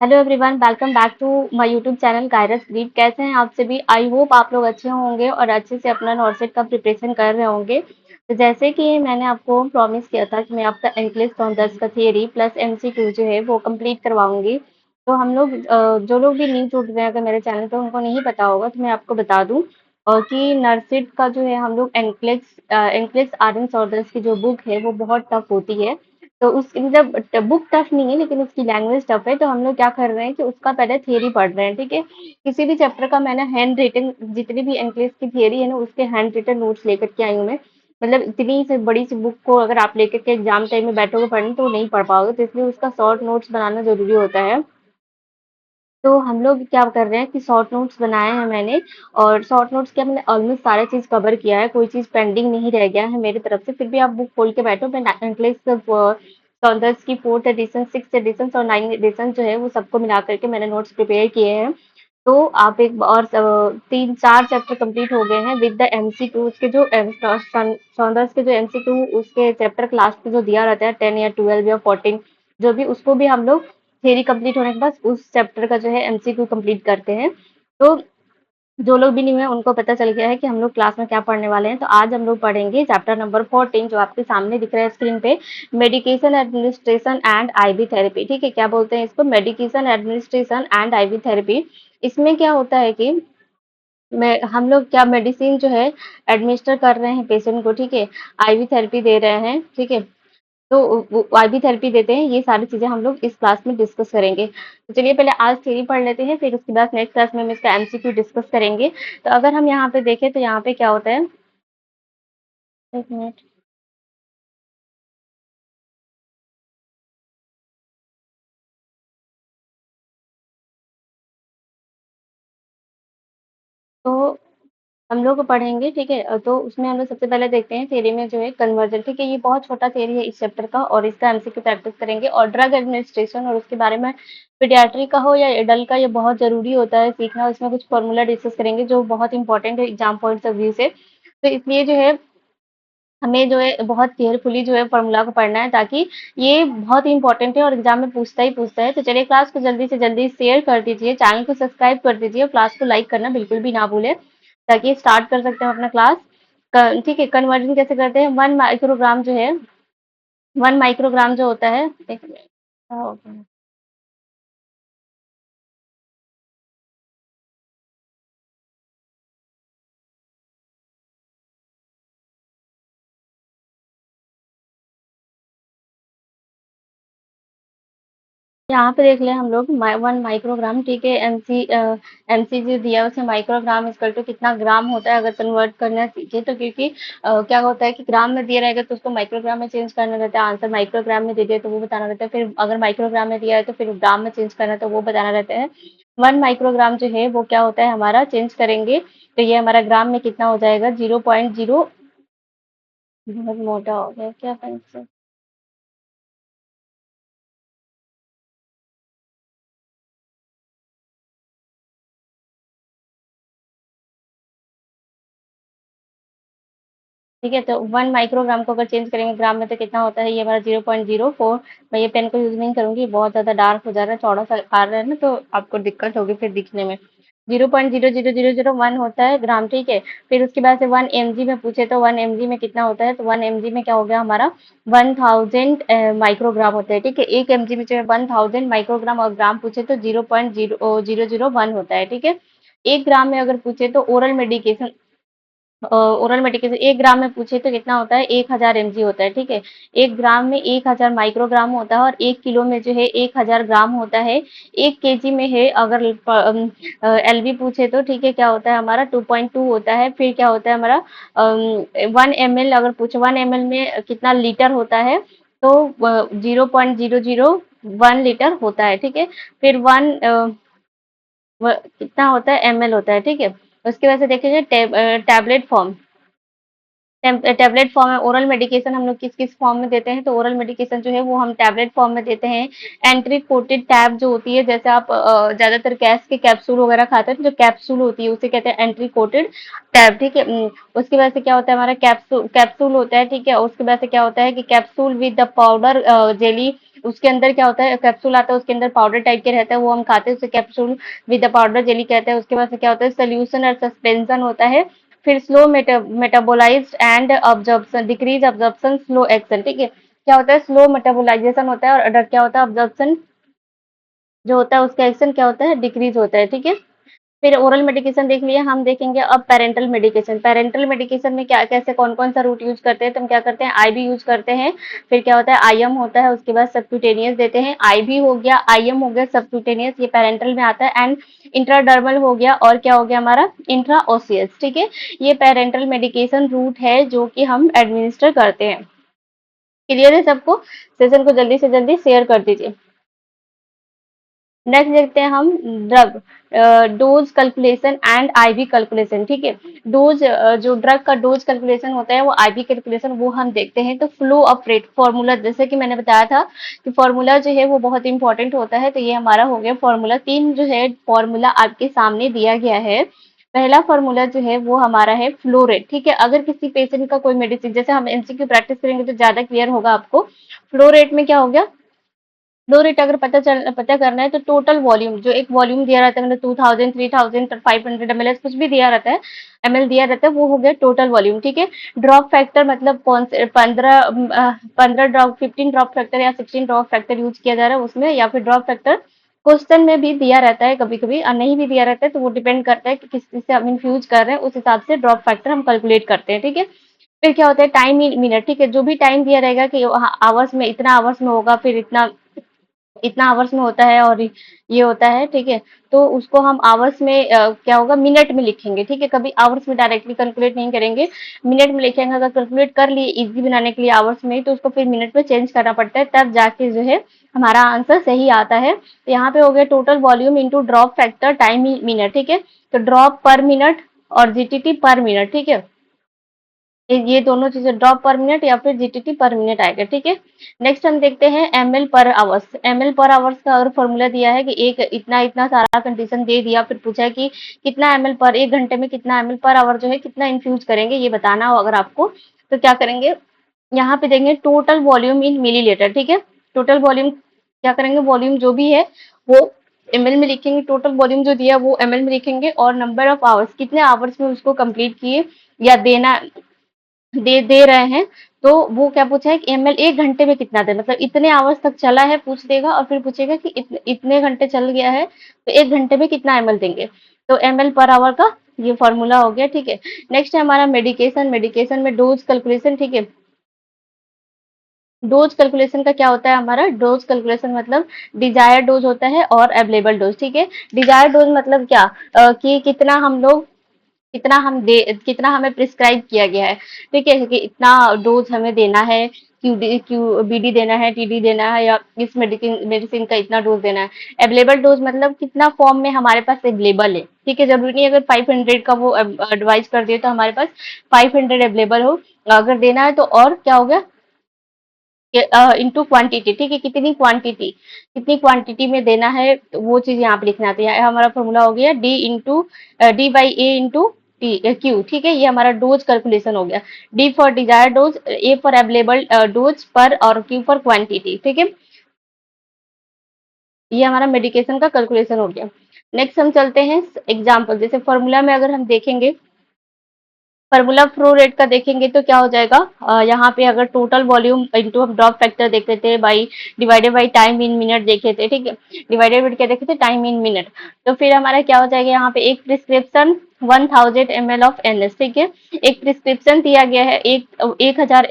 Hello everyone, welcome back to my YouTube channel कायरस ग्रीड। कैसे हैं आप सभी? आई होप आप लोग अच्छे होंगे और अच्छे से अपना नॉर्सेट का प्रिपरेशन कर रहे होंगे। तो जैसे कि मैंने आपको प्रॉमिस किया था कि मैं आपका इंग्लिश 10 का थियरी प्लस एमसीक्यू जो है वो कंप्लीट करवाऊंगी। तो हम लोग जो लोग भी न्यू जुड़ रहे हैं अगर मेरे चैनल पे उनको नहीं पता होगा तो मैं आपको बता दूं और कि नर्सिट का जो है हम लोग एनक्लेक्स आर्यन सॉर्डर्स की जो बुक है वो बहुत टफ होती है। तो उस मतलब बुक टफ नहीं है लेकिन उसकी लैंग्वेज टफ है। तो हम लोग क्या कर रहे हैं कि उसका पहले थियरी पढ़ रहे हैं, ठीक है। किसी भी चैप्टर का मैंने हैंड रिटन जितनी भी इंग्लिश की थियरी है ना उसके हैंड रिटन नोट्स लेकर के आई हूँ मैं। मतलब इतनी से बड़ी सी बुक को अगर आप लेकर के एग्जाम टाइम में बैठोगे पढ़ने तो नहीं पढ़ पाओगे, तो इसलिए उसका शॉर्ट नोट्स बनाना जरूरी होता है। तो हम लोग क्या कर रहे हैं कि शॉर्ट नोट्स बनाए हैं मैंने। और शॉर्ट नोट्स क्या, मैंने ऑलमोस्ट सारा चीज कवर किया है, कोई चीज पेंडिंग नहीं रह गया है मेरी तरफ से। फिर भी आप बुक खोल के बैठो, मैं इंग्लिश स्कॉलर्स की फोर्थ एडिशन, सिक्स एडिशन और नाइन एडिशन जो है वो सबको मिला करके मैंने नोट्स प्रिपेयर किए हैं। तो आप एक और तीन चार चैप्टर कंप्लीट हो गए हैं विद द एमसीक्यू। उसके जो सौंदर्स के जो एमसीक्यू उसके चैप्टर क्लास पे जो दिया रहता है 10 या 12 या 14 जो भी, उसको भी हम लोग थ्योरी कंप्लीट होने के बाद उस चैप्टर का जो है एमसीक्यू कंप्लीट करते हैं। तो जो लोग भी नहीं हुए उनको पता चल गया है कि हम लोग क्लास में क्या पढ़ने वाले हैं। तो आज हम लोग पढ़ेंगे चैप्टर नंबर 14 जो आपके सामने दिख रहा है स्क्रीन पे, medication administration and ivy therapy. ठीक है, क्या बोलते हैं इसको, medication administration and ivy therapy. इसमें क्या होता है कि मैं हम लोग क्या मेडिसिन जो है एडमिनिस्टर कर रहे हैं पेशेंट को, ठीक है। आईवी थेरेपी दे रहे हैं, ठीक है। तो वो आईवी थेरेपी देते हैं, ये सारी चीजें हम लोग इस क्लास में डिस्कस करेंगे। तो चलिए पहले आज थ्योरी पढ़ लेते हैं, फिर उसके बाद नेक्स्ट क्लास में हम इसका एमसीक्यू डिस्कस करेंगे। तो अगर हम यहाँ पे देखें तो यहाँ पे क्या होता है, एक मिनट। तो हम लोग पढ़ेंगे, ठीक है। तो उसमें हम लोग सबसे पहले देखते हैं थ्योरी में जो है कन्वर्जन, ठीक है। ये बहुत छोटा थ्योरी है इस चैप्टर का और इसका एमसीक्यू प्रैक्टिस करेंगे। और ड्रग एडमिनिस्ट्रेशन और उसके बारे में, पीडियाट्रिक का हो या एडल्ट का, ये बहुत जरूरी होता है सीखना। उसमें कुछ फॉर्मूला डिस्कस करेंगे जो बहुत इंपॉर्टेंट है एग्जाम पॉइंट ऑफ व्यू से। तो इसलिए जो है हमें जो है बहुत केयरफुली जो है फॉर्मूला को पढ़ना है, ताकि ये बहुत इंपॉर्टेंट है और एग्जाम में पूछता ही पूछता है। तो चलिए क्लास को जल्दी से जल्दी शेयर कर दीजिए, चैनल को सब्सक्राइब कर दीजिए और क्लास को लाइक करना बिल्कुल भी ना भूले, ताकि स्टार्ट कर सकते हैं अपना क्लास। ठीक है, कन्वर्जन कैसे करते हैं, 1 माइक्रोग्राम जो है, 1 माइक्रोग्राम जो होता है, एक मिनट, क्या हो गया? यहाँ पे देख लें हम लोग 1 माइक्रोग्राम, ठीक है। एमसी जो दिया है उसमें माइक्रोग्राम इक्वल टू कितना ग्राम होता है अगर कन्वर्ट करना सीखे तो, क्योंकि क्या होता है कि ग्राम में दिया रहेगा तो उसको माइक्रोग्राम में चेंज करना रहता है। आंसर माइक्रोग्राम में दे दिया तो वो बताना रहता है, फिर अगर माइक्रोग्राम में दिया है तो फिर ग्राम में चेंज करना है तो वो बताना रहता है। 1 माइक्रोग्राम जो है वो क्या होता है हमारा, चेंज करेंगे तो ये हमारा ग्राम में कितना हो जाएगा, 0.0। बहुत मोटा हो गया क्या पेंसिल? ठीक है, तो 1 माइक्रोग्राम को अगर चेंज करेंगे ग्राम में तो कितना होता है, ये हमारा 0.04। मैं ये पेन को यूज नहीं करूंगी, बहुत ज्यादा डार्क हो जा रहा है, चौड़ा सा आ रहा है ना, तो आपको दिक्कत होगी फिर दिखने में। 0.00001 होता है ग्राम, ठीक है। फिर उसके बाद से 1 mg में पूछे तो 1 mg में कितना होता है, तो 1 mg में क्या हो गया हमारा, 1000 माइक्रोग्राम होता है, ठीक है। 1 mg में जो है 1000 माइक्रोग्राम, और ग्राम पूछे तो 0.0001 होता है, ठीक है। 1 ग्राम में अगर पूछे तो ओरल मेडिकेशन 1 ग्राम में पूछे तो कितना होता है, 1000 mg होता है, ठीक है। 1 ग्राम में 1000 माइक्रोग्राम होता है और 1 किलो में जो है 1000 ग्राम होता है। 1 केजी में है अगर एलबी पूछे तो, ठीक है, क्या होता है हमारा 2.2 होता है। फिर क्या होता है हमारा 1 ml अगर पूछे, 1 ml में कितना लीटर होता है, तो 0.001 लीटर होता है, ठीक है। फिर कितना होता है, एमएल होता है, ठीक है। उसकी वजह से देखिए टैबलेट फॉर्म, टैबलेट फॉर्म है। ओरल मेडिकेशन हम लोग किस किस फॉर्म में देते हैं, तो ओरल मेडिकेशन जो है वो हम टैबलेट फॉर्म में देते हैं। एंट्री कोटेड टैब जो होती है, जैसे आप ज्यादातर गैस के कैप्सूल वगैरह खाते हैं तो जो कैप्सूल होती है उसे कहते हैं एंट्री कोटेड टैब, ठीक है। उसकी वजह से क्या होता है हमारा कैप्सूल कैप्सूल होता है, ठीक है। उसकी वजह से क्या होता है कि capsule with the powder jelly उसके अंदर क्या होता है, कैप्सूल आता है, उसके अंदर पाउडर टाइप के रहता है, वो हम खाते हैं, उसे कैप्सूल विद पाउडर जेली कहते हैं। उसके बाद से क्या होता है, सोल्यूशन और सस्पेंशन होता है। फिर slow metabolised and absorption, decrease absorption, slow action, ठीक है। क्या होता है, स्लो मेटाबोलाइजेशन होता है, और क्या होता है, अब्जॉर्प्शन जो होता है उसका एक्शन क्या होता है, डिक्रीज होता है, ठीक है। फिर ओरल मेडिकेशन देख लिया, हम देखेंगे अब पेरेंटल मेडिकेशन। पेरेंटल मेडिकेशन में क्या कैसे कौन कौन सा रूट यूज करते हैं, तो हम क्या करते हैं, आईवी यूज करते हैं। फिर क्या होता है, आईएम होता है, उसके बाद सबक्यूटेनियस देते हैं। आईवी हो गया, आईएम हो गया, सबक्यूटेनियस ये पेरेंटल में आता है, एंड इंट्राडर्मल हो गया, और क्या हो गया हमारा, इंट्रा ओसियस, ठीक है। ये पेरेंटल मेडिकेशन रूट है जो कि हम एडमिनिस्टर करते हैं। क्लियर है सबको? सेशन को जल्दी से जल्दी शेयर कर दीजिए। नेक्स्ट देखते हैं हम drug dose calculation and IV calculation, ठीक है। डोज जो ड्रग का डोज कैलकुलेशन होता है वो आईवी कैलकुलेशन वो हम देखते हैं। तो फ्लो ऑफ रेट फॉर्मूला, जैसे कि मैंने बताया था कि फॉर्मूला जो है वो बहुत इंपॉर्टेंट होता है। तो ये हमारा हो गया फॉर्मूला। तीन जो है फॉर्मूला आपके सामने दिया गया है। पहला फॉर्मूला जो है वो हमारा है फ्लो रेट, ठीक है। अगर किसी पेशेंट का कोई मेडिसिन, जैसे हम एमसीक्यू प्रैक्टिस करेंगे तो ज्यादा क्लियर होगा आपको। फ्लो रेट में क्या हो गया, फ्लो रेट अगर पता करना है तो टोटल वॉल्यूम, जो एक वॉल्यूम दिया रहता है, मतलब 2000 3000 500 ml कुछ भी दिया रहता है, एमएल दिया रहता है, वो हो गया टोटल वॉल्यूम, ठीक है। ड्रॉप फैक्टर मतलब कौन से 15 ड्रॉप, 15 ड्रॉप फैक्टर या 16 ड्रॉप फैक्टर यूज किया जा रहा है उसमें, या फिर ड्रॉप फैक्टर क्वेश्चन में भी दिया रहता है कभी कभी, और नहीं भी दिया रहता है, तो वो डिपेंड करता है कि किस चीज से हम इन्फ्यूज कर रहे हैं, उस हिसाब से ड्रॉप फैक्टर हम कैलकुलेट करते हैं, ठीक है। फिर क्या होता है, टाइम इन मिनट, ठीक है। जो भी टाइम दिया रहेगा कि आवर्स में, इतना आवर्स में होगा, फिर इतना इतना आवर्स में होता है, और ये होता है, ठीक है। तो उसको हम आवर्स में क्या होगा, मिनट में लिखेंगे, ठीक है। कभी आवर्स में डायरेक्टली कैलकुलेट नहीं करेंगे, मिनट में लिखेंगे। अगर कैलकुलेट कर लिए इजी बनाने के लिए आवर्स में, तो उसको फिर मिनट में चेंज करना पड़ता है, तब जाके जो है हमारा आंसर सही आता है। तो यहाँ पे हो गया total volume into drop factor time minute, ठीक है। तो ड्रॉप पर मिनट और जीटीटी पर मिनट, ठीक है। ये दोनों चीजें, ड्रॉप पर मिनट या फिर जीटीटी पर मिनट आएगा, ठीक है। नेक्स्ट हम देखते हैं एमएल पर आवर्स। एमएल पर आवर्स का अगर फॉर्मूला दिया है कि एक इतना इतना सारा कंडीशन दे दिया, फिर पूछा है कि कितना एमएल पर, एक घंटे में कितना एमएल पर आवर जो है कितना इन्फ्यूज करेंगे, ये बताना हो अगर आपको, तो क्या करेंगे, यहाँ पे देंगे टोटल वॉल्यूम इन मिलीलीटर, ठीक है। टोटल वॉल्यूम क्या करेंगे, वॉल्यूम जो भी है वो एमएल में लिखेंगे, टोटल वॉल्यूम जो दिया वो एमएल में लिखेंगे, और नंबर ऑफ आवर्स, कितने आवर्स में उसको कंप्लीट किए या देना दे रहे हैं। तो वो क्या पूछा है कि एमएल एक घंटे में कितना दे, मतलब इतने आवर्स तक चला है पूछ देगा, और फिर पूछेगा कि इतने घंटे चल गया है तो एक घंटे में कितना एमएल देंगे। तो एमएल पर आवर का ये फॉर्मूला हो गया, ठीक है। नेक्स्ट है हमारा मेडिकेशन। मेडिकेशन में डोज कैलकुलेशन, ठीक है। डोज कैलकुलेशन का क्या होता है, हमारा डोज कैलकुलेशन मतलब डिजायर डोज होता है और अवेलेबल डोज, ठीक है। डिजायर डोज मतलब क्या, कि कितना हम लोग, कितना हमें प्रिस्क्राइब किया गया है, ठीक है, कि इतना डोज हमें देना है, बीडी देना है, टीडी देना है, या इस मेडिसिन मेडिसिन का इतना डोज देना है। अवेलेबल डोज मतलब कितना फॉर्म में हमारे पास अवेलेबल है, ठीक है। जरूरी नहीं अगर 500 का वो एडवाइस कर दिए तो हमारे पास 500 अवेलेबल हो, अगर देना है तो और क्या होगा, इंटू क्वांटिटी, ठीक है। कितनी क्वांटिटी में देना है, तो वो चीज यहाँ पे लिखना आता है। हमारा फॉर्मूला हो गया D by A into T Q, ठीक है। ये हमारा डोज कैलकुलेशन हो गया। D for Dzire dose, A for available dose पर, और क्यू फॉर क्वांटिटी, ठीक है। ये हमारा मेडिकेशन का कैलकुलेशन हो गया। नेक्स्ट हम चलते हैं एग्जाम्पल। जैसे फॉर्मूला में अगर हम देखेंगे, फॉर्मूला फ्लो रेट का देखेंगे तो क्या हो जाएगा, यहाँ पे अगर टोटल वॉल्यूम इंटू हम ड्रॉप फैक्टर देख रहे थे, by divided by time in minute देखे थे, ठीक है। डिवाइडेड बाई क्या देखे थे, टाइम इन मिनट। तो फिर हमारा क्या हो जाएगा, यहाँ पे एक प्रिस्क्रिप्शन 1000 ml ऑफ एनएस, ठीक है। एक प्रिस्क्रिप्शन दिया गया है 1000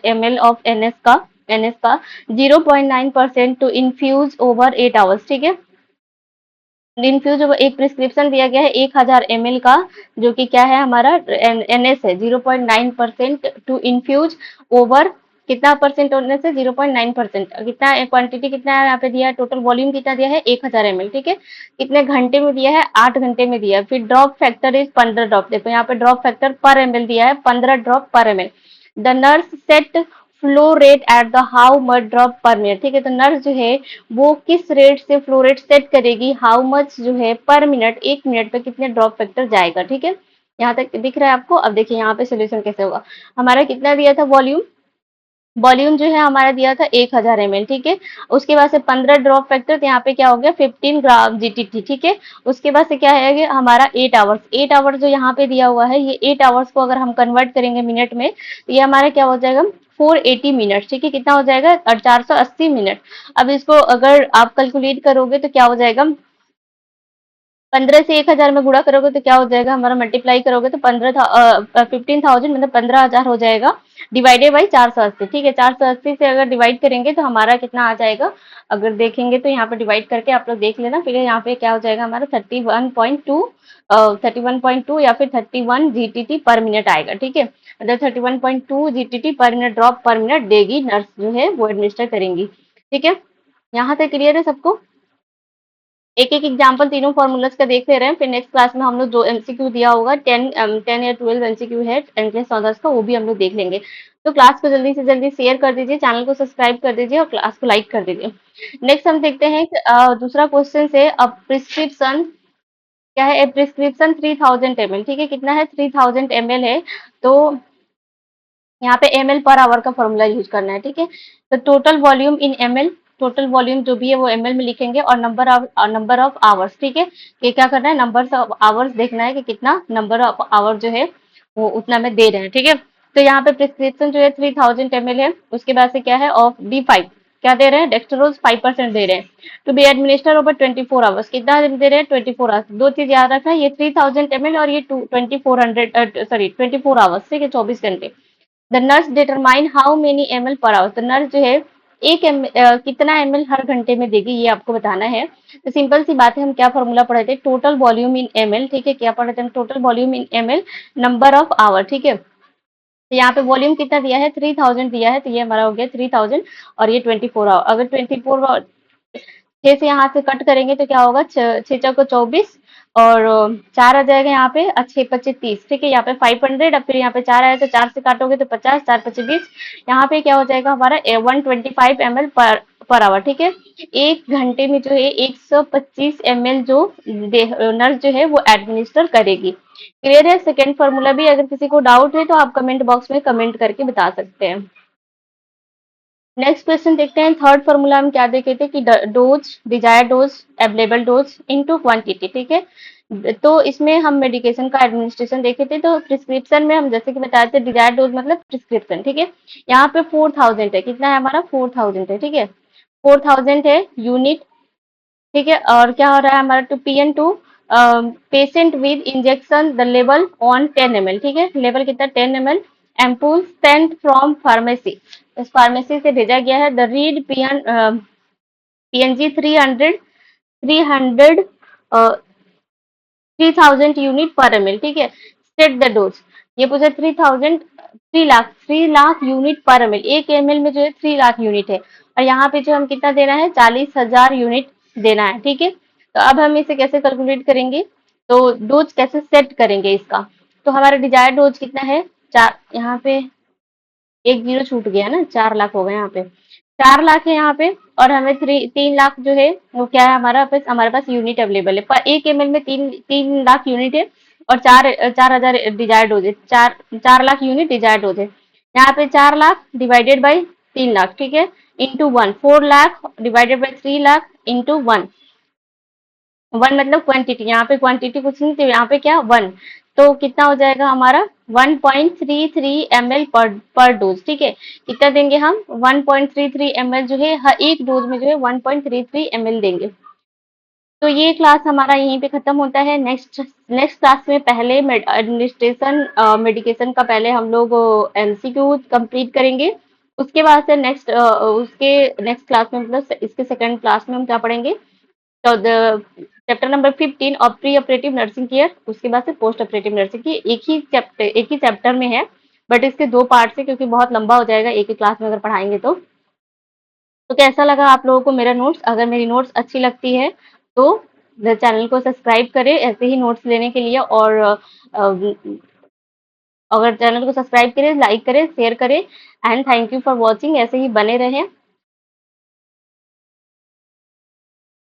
ml ऑफ एनएस का 0.9% टू इन्फ्यूज ओवर 8 आवर्स, ठीक है। इन्फ्यूज एक प्रिस्क्रिप्शन दिया गया है 1000 ml का, जो कि क्या है हमारा एनएस है 0.9% टू इन्फ्यूज ओवर, कितना परसेंट होने से 0.9%, कितना क्वांटिटी कितना है यहाँ पे दिया है, टोटल वॉल्यूम कितना दिया है 1000 ml, ठीक है। कितने घंटे में दिया है, 8 घंटे में दिया है। फिर ड्रॉप फैक्टर इज 15 ड्रॉप, देखो यहाँ पे ड्रॉप फैक्टर पर एमएल दिया है 15 ड्रॉप पर ML. The nurse set flow rate at the how much drop पर मिनट, ठीक है। तो नर्स जो है वो किस रेट से फ्लो रेट सेट करेगी, हाउ मच जो है पर मिनट, एक मिनट पे कितने ड्रॉप फैक्टर जाएगा, ठीक है। यहाँ तक दिख रहा है आपको। अब देखिए यहाँ पे सोल्यूशन कैसे होगा। हमारा कितना दिया था वॉल्यूम, वॉल्यूम जो है हमारा दिया था 1000 ml, ठीक है। उसके बाद से 15 ड्रॉप फैक्टर, तो यहाँ पे क्या हो गया 15 ग्राम जीटीटी, ठीक है। उसके बाद से क्या है कि हमारा 8 आवर्स, 8 आवर्स जो यहाँ पे दिया हुआ है, ये 8 आवर्स को अगर हम कन्वर्ट करेंगे मिनट में, तो ये हमारा क्या हो जाएगा 480 मिनट, ठीक है। कितना हो जाएगा 480 मिनट। अब इसको अगर आप कैलकुलेट करोगे तो क्या हो जाएगा, 15 से 1000 में गुणा करोगे तो क्या हो जाएगा हमारा, मल्टीप्लाई करोगे तो 15,000 मतलब 15,000 हो जाएगा, डिवाइडेड बाई 480, ठीक है। 480 से अगर डिवाइड करेंगे तो हमारा कितना आ जाएगा, अगर देखेंगे तो यहाँ पे डिवाइड करके आप लोग देख लेना, फिर यहाँ पे क्या हो जाएगा हमारा 31.2, 31.2 या फिर 31 जीटीटी पर मिनट आएगा, ठीक है। मतलब 31.2 जीटीटी पर मिनट, ड्रॉप पर मिनट देगी नर्स जो है वो एडमिनिस्टर करेंगी, ठीक है। यहाँ तक क्लियर है सबको। एक एक एग्जाम्पल तीनों फॉर्मूलाज का देख ले रहे हैं, फिर नेक्स्ट क्लास में हम लोग जो एमसीक्यू दिया होगा 10 या 12 एमसीक्यू है एंट्रेंस ऑनर्स का, वो भी हम लोग देख लेंगे। तो क्लास को जल्दी से जल्दी शेयर कर दीजिए, चैनल को सब्सक्राइब कर दीजिए और क्लास को लाइक कर दीजिए। नेक्स्ट हम देखते हैं दूसरा क्वेश्चन से, अब प्रिस्क्रिप्शन क्या है, प्रिस्क्रिप्शन 3000 ml, ठीक है। कितना है 3000 ml है, तो यहाँ पे ml पर आवर का फॉर्मूला यूज करना है, ठीक है। तो total volume in ml, total volume जो भी है वो ml में लिखेंगे, और नंबर ऑफ आवर्स, ठीक है। कि क्या करना है, नंबर ऑफ आवर्स देखना है कि कितना नंबर ऑफ आवर जो है वो उतना में दे रहे हैं, ठीक है। तो यहाँ पे प्रिस्क्रिप्शन जो है 3000 ml है, उसके बाद से क्या है ऑफ D5, क्या दे रहे हैं, डेक्सट्रोज 5% दे रहे हैं, to be administer over 24 hours, कितना दे रहे हैं 24 आवर्स। दो चीज याद रखना है, ये 3000 ml और ये 2400 सॉरी 24 आवर्स, ठीक है, 24 घंटे। The nurse determine how many ml per hour, तो नर्स जो है कितना ml हर घंटे में देगी, ये आपको बताना है। तो सिंपल सी बात है, हम क्या फॉर्मूला पढ़े थे, टोटल वॉल्यूम इन ml, ठीक है। क्या पढ़े थे हम, total volume in ml, number of hour, ठीक है। तो यहाँ पे वॉल्यूम कितना दिया है 3000 दिया है, तो ये हमारा हो गया 3000, और ये 24 आवर, अगर 24 6 से यहाँ से कट करेंगे तो क्या होगा, 6 6 को 24, और 4 आ जाएगा यहाँ पे, 6 25 30, ठीक है। यहाँ पे 500, अब फिर यहाँ पे 4 आया तो 4 से काटोगे तो 50, 4 25 20, यहाँ पे क्या हो जाएगा हमारा 125 ml पर आवर, ठीक है। एक घंटे में जो है 125 ml जो नर्स जो है वो एडमिनिस्टर करेगी। क्लियर है। सेकेंड फॉर्मूला भी अगर किसी को डाउट है तो आप कमेंट बॉक्स में कमेंट करके बता सकते हैं। नेक्स्ट क्वेश्चन देखते हैं। थर्ड फॉर्मूला हम क्या देखे थे कि dose, desire dose, available dose into quantity, ठीक है। तो इसमें हम मेडिकेशन का एडमिनिस्ट्रेशन देखे थे, तो प्रिस्क्रिप्शन में हम जैसे कि बताए थे डिजायर डोज मतलब प्रिस्क्रिप्शन, ठीक है। यहाँ पे 4000 है, कितना है हमारा 4000 है, ठीक है। 4000 है यूनिट, ठीक है। और क्या हो रहा है हमारा to P N to patient with injection the level on 10 ml, ठीक है। लेवल कितना 10 ml, ampoule sent from pharmacy, इस फार्मेसी से भेजा गया है। द रीड पीएनजी 300 3000 यूनिट पर ml, ठीक है। सेट द डोज, ये पूछा 3000, 3 लाख यूनिट पर ml, एक ml में जो है 3 लाख यूनिट है, और यहाँ पे जो हम कितना देना है 40,000 यूनिट देना है, ठीक है। तो अब हम इसे कैसे कैलकुलेट करेंगे, तो डोज कैसे सेट करेंगे इसका, तो हमारा डिजायर डोज कितना है, चार, यहाँ पे एक जीरो छूट गया ना, 4 लाख हो गए यहाँ पे, 4 लाख है यहाँ पे, और हमें 3 लाख जो है वो क्या है हमारे पास यूनिट अवेलेबल है, पर एक ml में 3 लाख यूनिट है, और 4,000 डिजायर डोज है, 4 लाख यूनिट डिजायर डोज है। यहाँ पे 4 लाख डिवाइडेड बाई 3 लाख, ठीक है, into 1, 4 lakh divided by 3 lakh into 1, 1 मतलब क्वांटिटी, यहाँ पे क्वांटिटी कुछ नहीं थी, यहाँ पे क्या 1, तो कितना हो जाएगा हमारा 1.33 ml पर डोज, ठीक है। कितना देंगे हम 1.33 ml जो है हर एक डोज में जो है 1.33 ml देंगे। तो ये क्लास हमारा यहीं पे खत्म होता है। नेक्स्ट क्लास में पहले एडमिनिस्ट्रेशन मेडिकेशन का पहले हम लोग एमसीक्यू कंप्लीट करेंगे, उसके बाद से नेक्स्ट क्लास में मतलब इसके सेकंड क्लास में हम क्या पढ़ेंगे, तो चैप्टर नंबर 15 और प्री ऑपरेटिव नर्सिंग केयर, उसके बाद से पोस्ट ऑपरेटिव नर्सिंग की एक ही चैप्टर में है, बट इसके दो पार्ट है क्योंकि बहुत लंबा हो जाएगा एक ही क्लास में अगर पढ़ाएंगे तो कैसा लगा आप लोगों को मेरा नोट्स, अगर मेरी नोट्स अच्छी लगती है तो चैनल को सब्सक्राइब करें ऐसे ही नोट्स लेने के लिए, और अगर चैनल को सब्सक्राइब करें, लाइक करें, शेयर करें, and thank you for watching, ऐसे ही बने रहें।